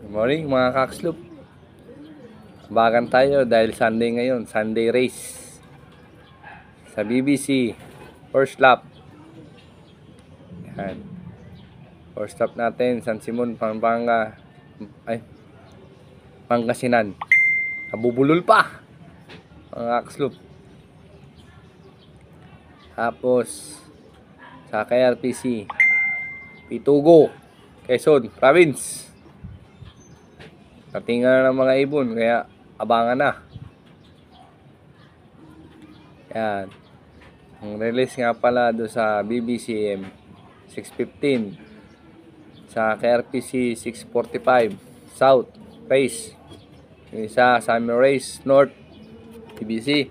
Good morning mga kaksloop. Bagan tayo dahil Sunday ngayon, Sunday race sa BBC. First lap. Yan. First lap natin, San Simon, Pampanga. Pangasinan. Nabubulol pa mga kaksloop. Tapos sa KRPC, Pitugo, Quezon Province. Natingan na ng mga ibon, kaya abangan na. Yan. Ang release nga pala doon sa BBCM 6:15, sa KRPC 6:45 South Race, yung isa Summer Race North BBC.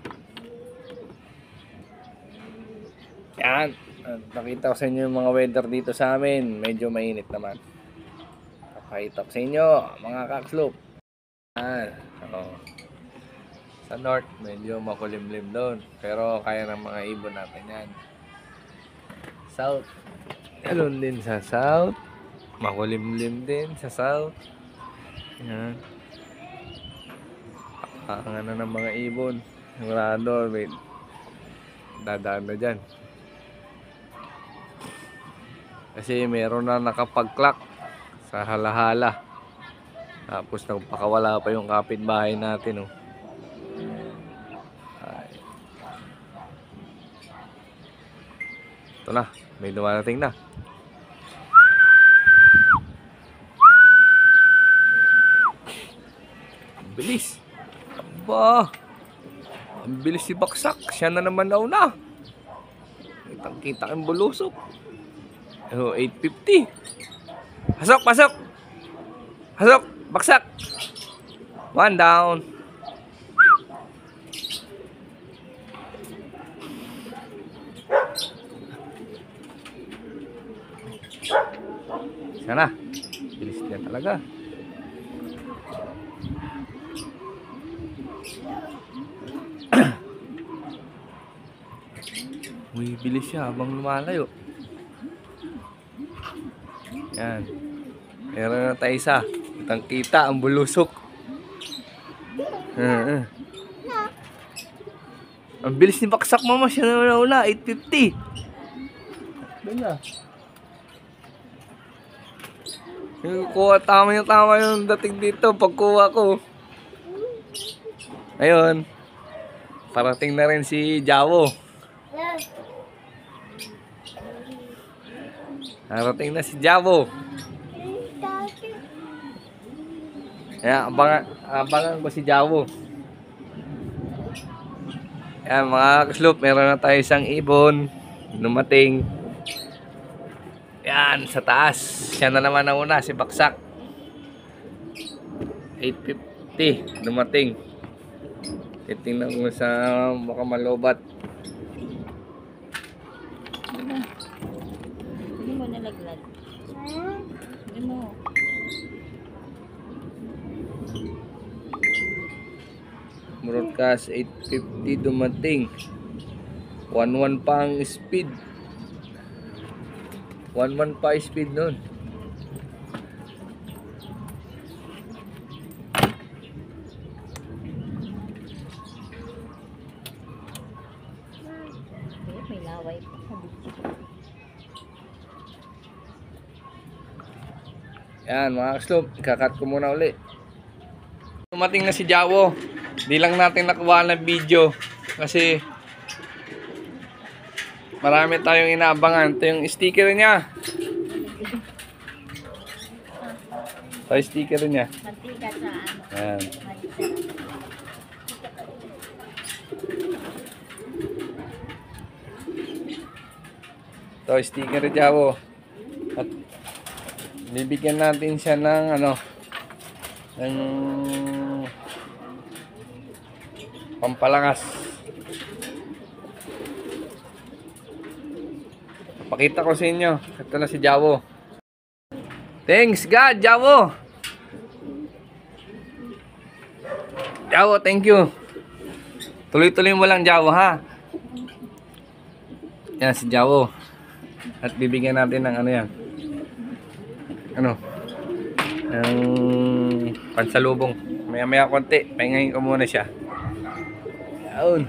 Yan. Nakita ko sa inyo yung mga weather dito sa amin. Medyo mainit naman. Pakita ko sa inyo mga kaksloop. Sa north medyo makulimlim doon, pero kaya ng mga ibon natin yan. South, ganun din sa south, makulimlim din sa south. Yan. Ang ano ng mga ibon, sigurado may dadaan na dyan, kasi meron na nakapag-clock sa halahala. Tapos nagpakawala pa yung kapitbahay natin, oh. Ay. Ito na, may dumarating na. Ang bilis. Aba, ang bilis si Baksak. Siya na naman nauna. Kitang-kita ang bulusok. 850. Pasok, pasok. Pasok, Baksak. One down. Sana. Bilis niya talaga. Uy, bilis siya habang lumalayo. Yan. Meron na tayo isa. Kitang-kita ang bulusok. Ang bilis ni Baksak, mama. Siya na nauna. 850. Doon na. Tama yung dating dito. Pagkuha ko. Ayun. Parating na rin si Javo. Parating na si Javo. Yan, abangan ko si Javo. Yan mga kasloop, meron na tayo isang ibon dumating. Yan, sa taas. Siya na naman na una, si Baksak. 850 dumating. Titingnan ko sa baka malobat. Hindi mo nalaglag. Hindi mo. Broadcast 850 dumating. 11 pa ang speed. 11 pa speed nun. May laway pa sa dito. Yan mga kasloop, ikakat ko muna uli. Dumating na si Javo. Di lang natin nakuha ng video kasi marami tayong inaabangan. Ito yung sticker niya. Ito yung sticker niya. Mantika sa ano. Yan. Ito yung sticker ni Javo. At bibigyan natin siya ng ano, ng pampalakas. Pakita ko sa inyo. Ito na si Javo. Thanks God, Javo. Javo, thank you. Tuloy-tuloy mo lang, Javo, ha. Yan si Javo. At bibigyan natin ng ano yan. Ano? Ang Pansalubong. Maya-maya konti. Pahingahin ko muna siya. Ayun.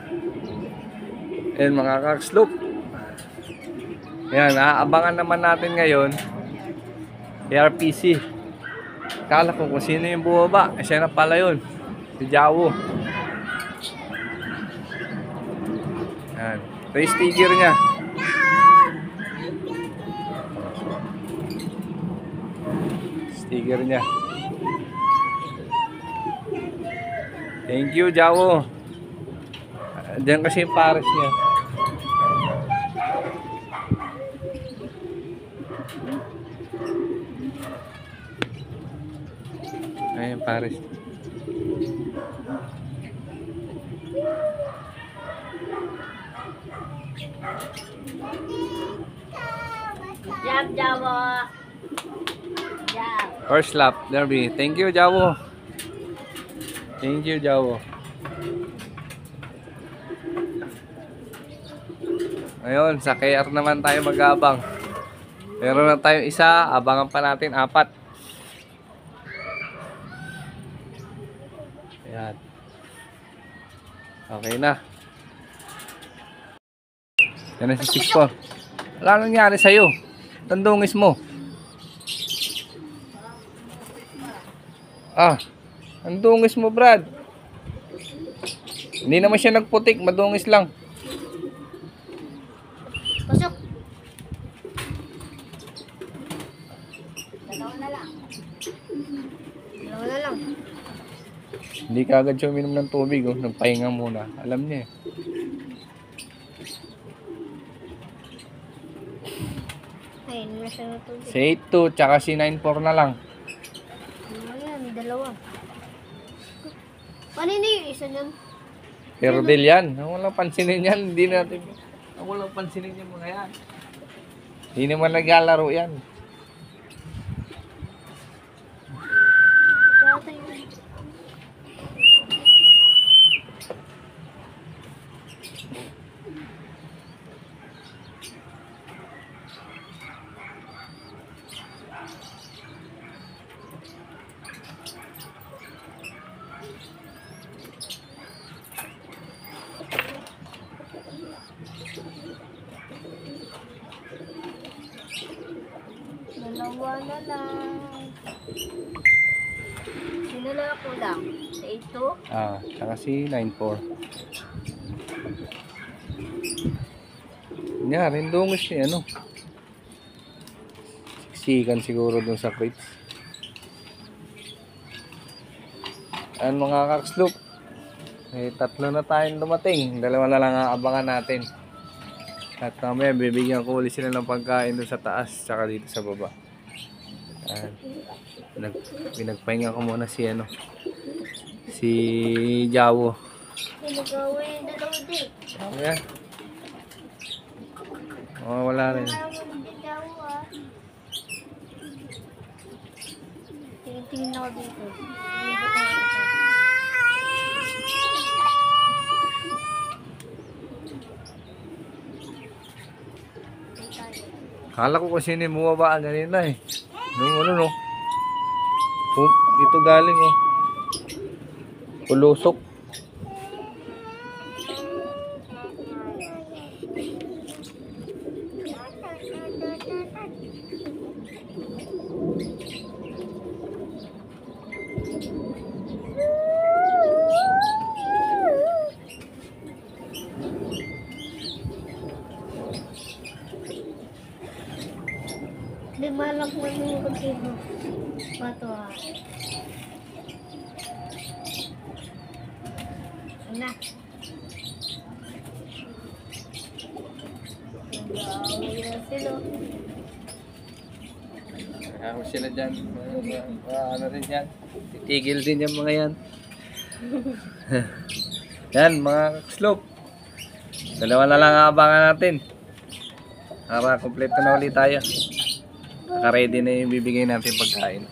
Ayun mga kakslop. Yan, aabangan naman natin ngayon. ARPC. Kala ko kung sino yung bumaba. Siya na pala yun. Si Jawo. Yan. Ito yung sticker niya. Sticker niya. Thank you, Jawo. Diyan kasi yung pares niya. Ayan, pares. Jab, Jawo. Jab. First lap, Derby. Thank you, Jawo. Thank you, Jawo. Ngayon, sa KR naman tayo mag-abang. Meron na tayong isa, abangan pa natin 4. Ayan. Okay na. Yan na si 6-4. Wala nangyari sa'yo. Tandungis mo. Ang dungis mo, Brad. Hindi naman siya nagputik, madungis lang. Pasok. Dalawa na lang. Dalawa na lang. Hindi ka agad siya uminom ng tubig, oh. Nagpahinga muna. Alam niya eh. Ay, nasa na tubig. Si 8-2, tsaka si 9-4 na lang. Ayan, dalawa. Paano na yung isa niyan? Pero del yan. Ang walang pansinin yan. Hindi natin. Ang walang pansinin yung mga yan. Hindi naman naglalaro yan. Kaya tayo. Dalawa na lang. Sino na ako lang? Sa 8-2? Tsaka si 9-4. Yan, rindungis niya, ano. Siksikan siguro dun sa crates. Ayan mga kakslop. May 3 na tayong dumating. 2 na lang ang abangan natin. At mamaya bibigyan ko ulit sila ng pagkain doon sa taas tsaka dito sa baba. Pinagpahinga ko muna si si Jawo. Nag-away yung dalawa din. Ayan. Wala rin. Tingin ako dito. Kala ko kasi ni bumaba ganina eh. Nung no. Dito galing oh. Pulusok. Di malang ko yung pagkibo. Pato ha. Na. Nag-away na sila. Ako sila dyan. Ano rin yan. Titigil din yung mga yan. Yan mga slope. 2 na lang abangan natin. Para kompleto na ulit tayo. Naka-ready na yung bibigay natin pagkain.